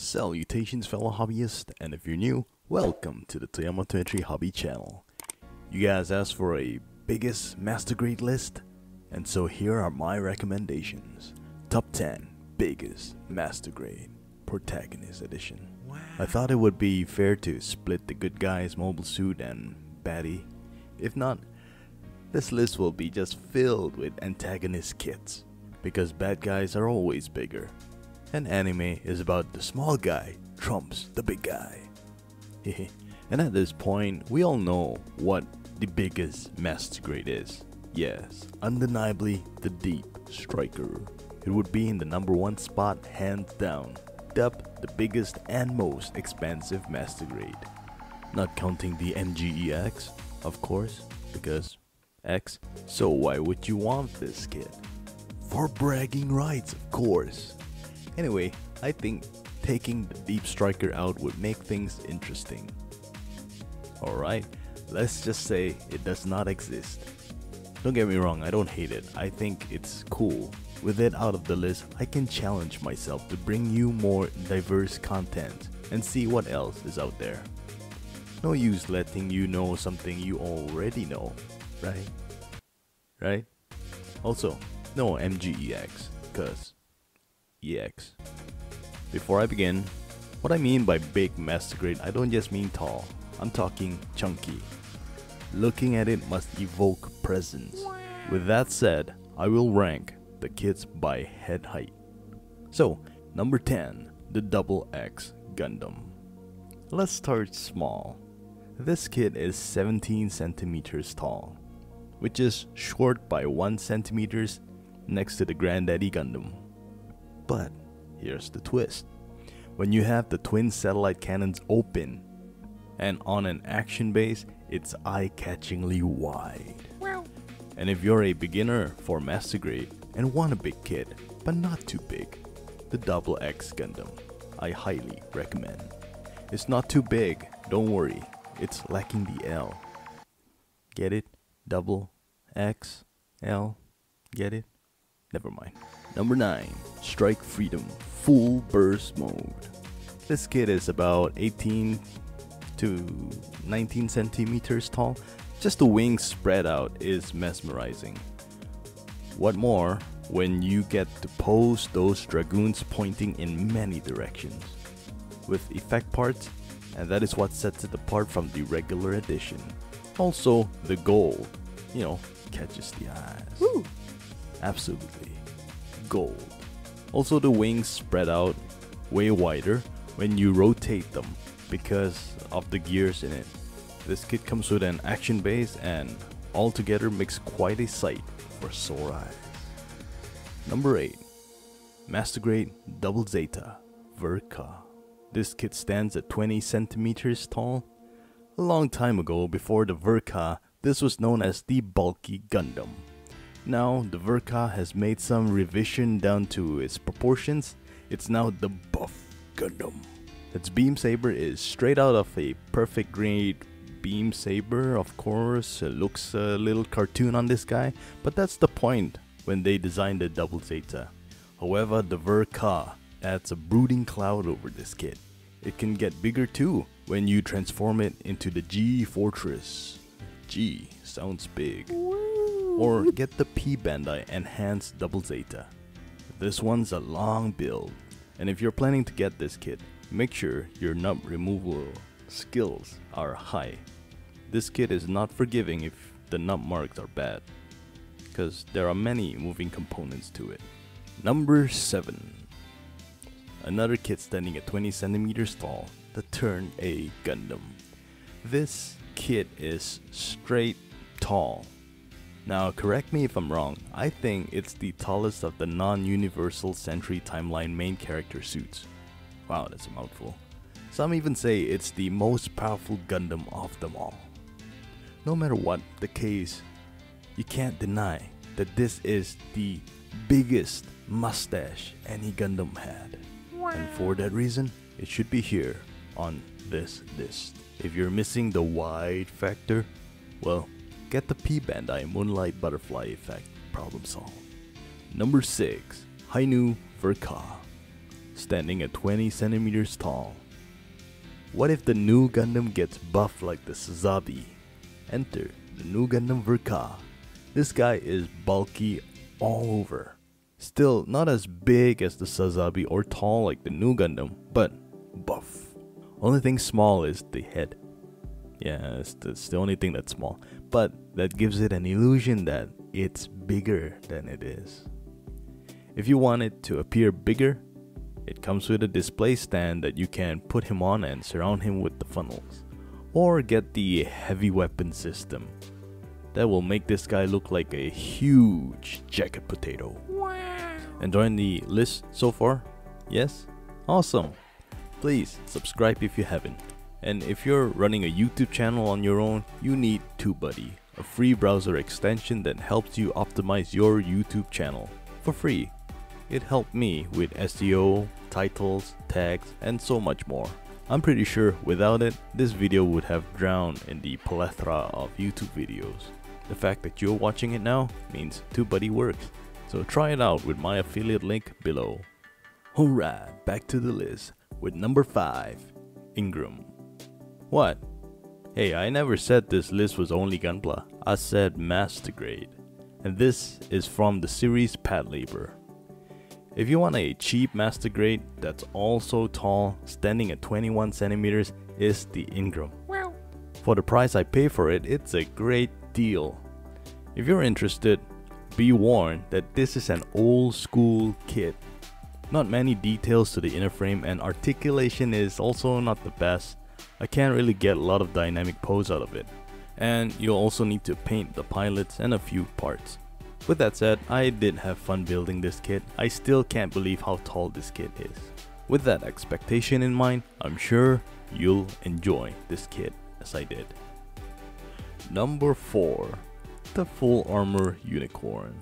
Salutations fellow hobbyists, and if you're new, welcome to the Toyama23 hobby channel. You guys asked for a biggest master grade list, and so here are my recommendations. Top 10 biggest master grade protagonist edition. Wow. I thought it would be fair to split the good guys mobile suit and baddie. If not, this list will be just filled with antagonist kits, because bad guys are always bigger. And anime is about the small guy trumps the big guy. And at this point, we all know what the biggest master grade is. Yes, undeniably the Deep Striker. It would be in the #1 spot hands down, dubbed the biggest and most expensive master grade. Not counting the MGEX, of course, because X. So why would you want this kit? For bragging rights, of course. Anyway, I think taking the Deep Striker out would make things interesting. Alright, let's just say it does not exist. Don't get me wrong, I don't hate it. I think it's cool. With it out of the list, I can challenge myself to bring you more diverse content and see what else is out there. No use letting you know something you already know, right? Right? Also, no MGEX, cause EX. Before I begin, what I mean by big master grade, I don't just mean tall. I'm talking chunky. Looking at it must evoke presence. With that said, I will rank the kits by head height. So, number 10, the Double X Gundam. Let's start small. This kit is 17 centimeters tall, which is short by 1 centimeters next to the Granddaddy Gundam. But here's the twist. When you have the twin satellite cannons open and on an action base, it's eye-catchingly wide. Wow. And if you're a beginner for master grade and want a big kit, but not too big, the Double X Gundam, I highly recommend. It's not too big, don't worry, it's lacking the L. Get it? Double X L. Get it? Never mind. Number 9, Strike Freedom Full Burst Mode. This kit is about 18 to 19 centimeters tall. Just the wings spread out is mesmerizing. What more when you get to pose those dragoons pointing in many directions with effect parts, and that is what sets it apart from the regular edition. Also, the gold, catches the eyes. Woo. Absolutely. Gold. Also, the wings spread out way wider when you rotate them because of the gears in it. This kit comes with an action base and altogether makes quite a sight for sore eyes. Number 8, Master Grade Double Zeta Verka. This kit stands at 20 centimeters tall. A long time ago, before the Verka, this was known as the Bulky Gundam. Now, the Verka has made some revision down to its proportions. It's now the Buff Gundam. Its beam saber is straight out of a perfect grade beam saber. Of course, it looks a little cartoon on this guy, but that's the point when they designed the Double Zeta. However, the Verka adds a brooding cloud over this kit. It can get bigger too when you transform it into the G Fortress. G sounds big. Or get the P Bandai Enhanced Double Zeta. This one's a long build, and if you're planning to get this kit, make sure your nub removal skills are high. This kit is not forgiving if the nub marks are bad, because there are many moving components to it. Number 7. Another kit standing at 20 centimeters tall, the Turn A Gundam. This kit is straight tall. Now, correct me if I'm wrong, I think it's the tallest of the non-universal Century Timeline main character suits. Wow, that's a mouthful. Some even say it's the most powerful Gundam of them all. No matter what the case, you can't deny that this is the biggest mustache any Gundam had. And for that reason, it should be here on this list. If you're missing the wide factor, well, get the P Bandai Moonlight Butterfly effect. Problem solved. Number 6, Hainu Verka. standing at 20 centimeters tall. What if the new Gundam gets buffed like the Sazabi? Enter the new Gundam Verka. This guy is bulky all over. Still not as big as the Sazabi or tall like the new Gundam, but buff. Only thing small is the head. Yeah, it's the only thing that's small, but that gives it an illusion that it's bigger than it is. If you want it to appear bigger, it comes with a display stand that you can put him on and surround him with the funnels. Or get the heavy weapon system. That will make this guy look like a huge jacket potato. Wow. Enjoying the list so far? Yes? Awesome! Please subscribe if you haven't. And if you're running a YouTube channel on your own, you need Tubebuddy, a free browser extension that helps you optimize your YouTube channel for free. It helped me with SEO, titles, tags, and so much more. I'm pretty sure without it, this video would have drowned in the plethora of YouTube videos. The fact that you're watching it now means Tubebuddy works, so try it out with my affiliate link below. Alright, back to the list with number 5, Ingram. What? Hey, I never said this list was only Gunpla. I said mastergrade. And this is from the series Pad Labor. If you want a cheap mastergrade that's also tall, standing at 21 centimeters, is the Ingram. Wow. For the price I pay for it, it's a great deal. If you're interested, be warned that this is an old school kit. Not many details to the inner frame, and articulation is also not the best. I can't really get a lot of dynamic pose out of it. And you'll also need to paint the pilots and a few parts. With that said, I did have fun building this kit. I still can't believe how tall this kit is. With that expectation in mind, I'm sure you'll enjoy this kit as I did. Number 4. The Full Armor Unicorn.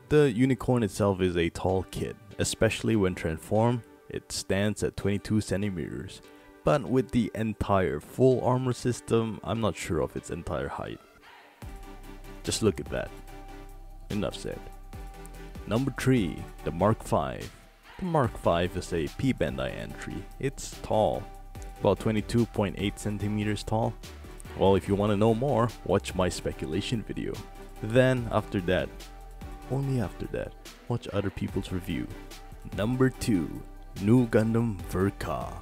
The Unicorn itself is a tall kit, especially when transformed. It stands at 22 centimeters. But with the entire full armor system, I'm not sure of its entire height. Just look at that. Enough said. Number 3, the Mark V. The Mark V is a P Bandai entry. It's tall, about 22.8 centimeters tall. Well, if you want to know more, watch my speculation video. Then after that, only after that, watch other people's review. Number 2, New Gundam Verka.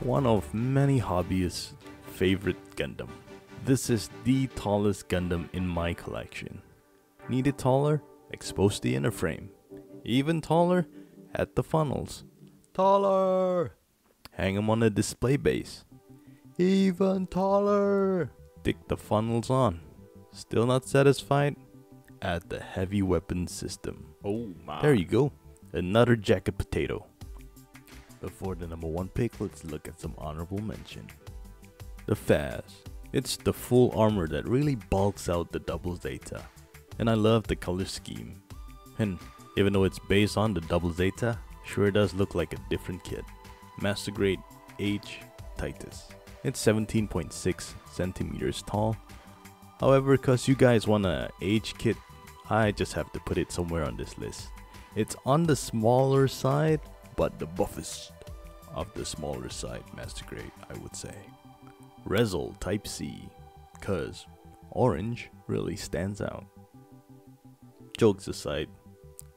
One of many hobbyists' favorite Gundam. This is the tallest Gundam in my collection. Need it taller? Expose the inner frame. Even taller? Add the funnels. Taller! Hang them on a display base. Even taller! Stick the funnels on. Still not satisfied? Add the heavy weapon system. Oh my. There you go. Another jacket potato. Before the number 1 pick, let's look at some honorable mention. The Faz. It's the full armor that really bulks out the double Zeta. And I love the color scheme. And even though it's based on the double Zeta, sure does look like a different kit. Mastergrade H Titus. It's 17.6 centimeters tall. However, cause you guys want a H kit, I just have to put it somewhere on this list. It's on the smaller side, but the buffest of the smaller side mastergrade, I would say. Rezel Type C, cause orange really stands out. Jokes aside,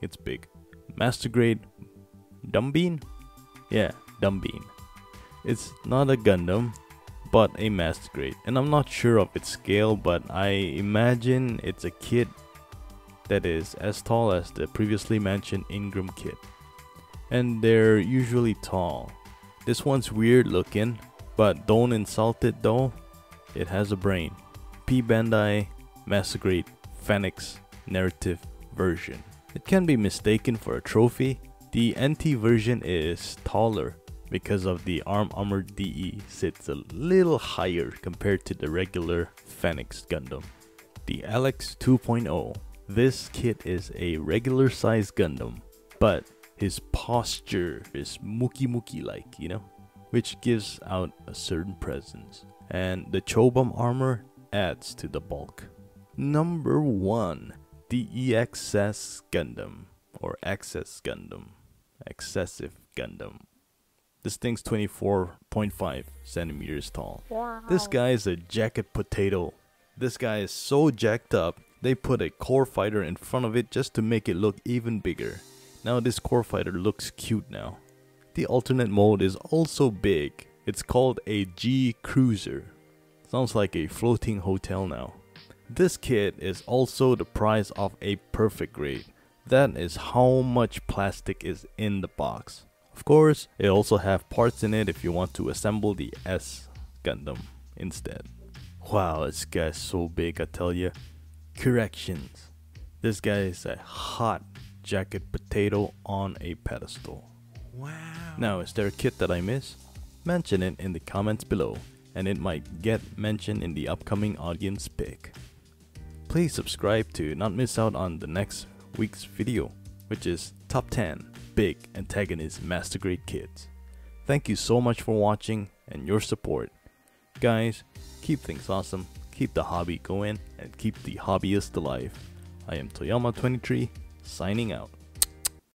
it's big. Mastergrade Dumbean? Yeah, Dumbean. It's not a Gundam, but a mastergrade, and I'm not sure of its scale, but I imagine it's a kit that is as tall as the previously mentioned Ingram kit. And they're usually tall. This one's weird looking, but don't insult it though. It has a brain. P Bandai Mastergrade Phoenix Narrative version. It can be mistaken for a trophy. The NT version is taller because of the armor DE sits a little higher compared to the regular Phoenix Gundam. The Alex 2.0. This kit is a regular size Gundam, but his posture is Muki like, you know, which gives out a certain presence. And the Chobam armor adds to the bulk. Number 1, the EXS Gundam, or XS Gundam. excessive Gundam. This thing's 24.5 centimeters tall. Wow. This guy is a jacket potato. This guy is so jacked up, they put a core fighter in front of it just to make it look even bigger. Now this core fighter looks cute now. The alternate mode is also big. It's called a G Cruiser. Sounds like a floating hotel now. This kit is also the price of a perfect grade. That is how much plastic is in the box. Of course, it also have parts in it if you want to assemble the S Gundam instead. Wow, this guy's so big, I tell ya. Corrections. This guy is a hot jacket potato on a pedestal. Wow. Now, is there a kit that I miss? Mention it in the comments below, and it might get mentioned in the upcoming audience pick. Please subscribe to not miss out on the next week's video, which is Top 10 Big Antagonist Master Grade Kits. Thank you so much for watching and your support. Guys, keep things awesome, keep the hobby going, and keep the hobbyist alive. I am Toyama23, signing out.